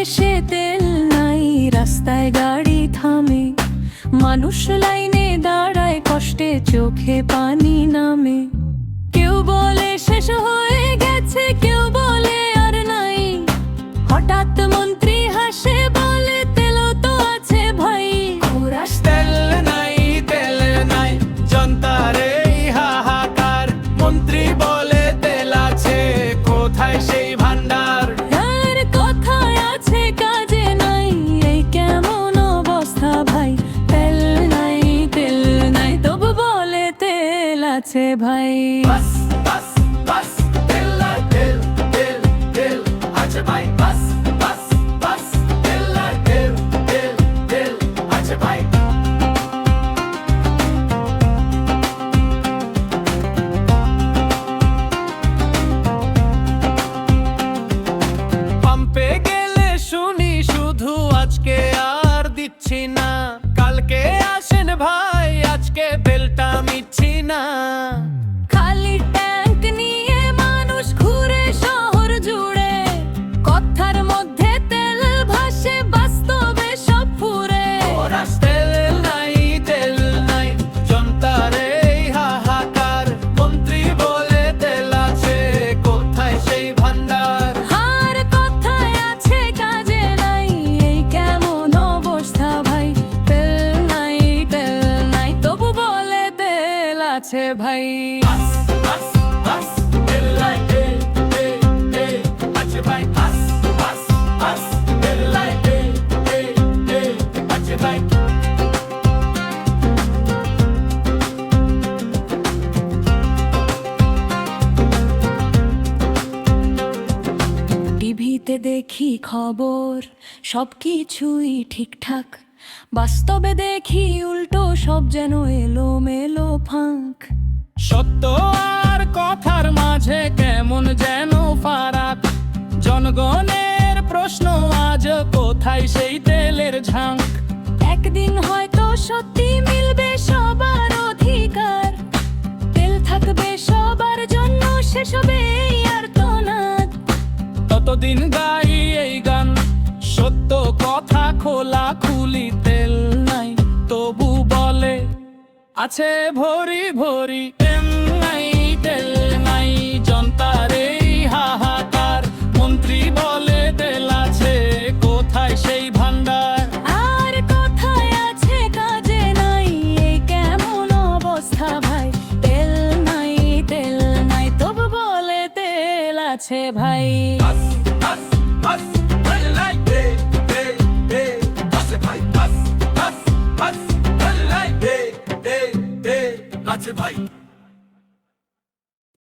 শেষে তেল নাই, রাস্তায় গাড়ি থামে, মানুষ লাইনে দাঁড়ায়, কষ্টে চোখে পানি নামে। কেউ বলে শেষ হয়ে গেছে, কেউ বলে আর নাই। হঠাৎ মন্ত্রী হাসে বলে তেলও তো আছে ভাই। তেল নাই, তেল নাই, জনতার এই হাহাকার। মন্ত্রী বলে তেল আছে, কোথায় সেই ভান্ডার? আর কথায় আছে কাজে নাই, এই কেমন অবস্থা ভাই। তেল নাই, তেল নাই, তবু বলে তেল আছে ভাই। বাস বাস বাস, তেল আর তেল, তেল তেল আছে ভাই। বাস বাস বাস, তেল আর তেল, তেল তেল আছে ভাই। পাম্পে গেলে শুনি শুধু আজকে আর দিচ্ছি না, কালকে আসেন ভাই, আজকে বেলটা মিটছি না। খালি ট্যাঙ্ক নিয়ে মানুষ ঘুরে শহর জুড়ে, কথার মধ্যে তেল ভাসে, বাস্তবে সব ফুরে। তেল নাই, তেল নাই, জনতার এই হাহাকার। মন্ত্রী বলে তেল আছে, কোথায় সেই ভান্ডার? আর কথায় আছে কাজে নাই, এই কেমন অবস্থা ভাই। তেল নাই, তেল নাই, তবু বলে তেল আছে ভাই। বাস বাস বাস, তেল নাই, তেল তেল তেল আছে ভাই। বাস বাস বাস, তেল নাই, তেল তেল তেল আছে ভাই। টিভিতে দেখি খবর, সবকিছুই ঠিকঠাক, বাস্তবে দেখি উল্টো, সব যেন এলোমেলো ফাঁক। সত্য আর কথার মাঝে কেমন যেন ফারাক। জনগণের প্রশ্ন আজ, কোথায় সেই তেলের ঝাঁক? একদিন হয়তো সত্যি মিলবে সবার অধিকার, তেল থাকবে সবার জন্য, শেষ হবে এই আর্তনাদ। ততদিন গাই এই গান, সত্য কথা খোলা খুলি। তেল নাই, তবু বলে আছে ভরি ভরি। তেল নাই, তেল নাই, জনতার এই হাহাকার। মন্ত্রী বলে তেল আছে, কোথায় সেই ভান্ডার? আর কথায় আছে কাজে নাই, এই কেমন অবস্থা ভাই। তেল নাই, তেল নাই, তবু বলে তেল আছে ভাই। বাস বাস বাস, তেল নাই, তেল তেল তেল আছে ভাই। বাস বাস বাস, তেল নাই, তেল তেল তেল আছে ভাই।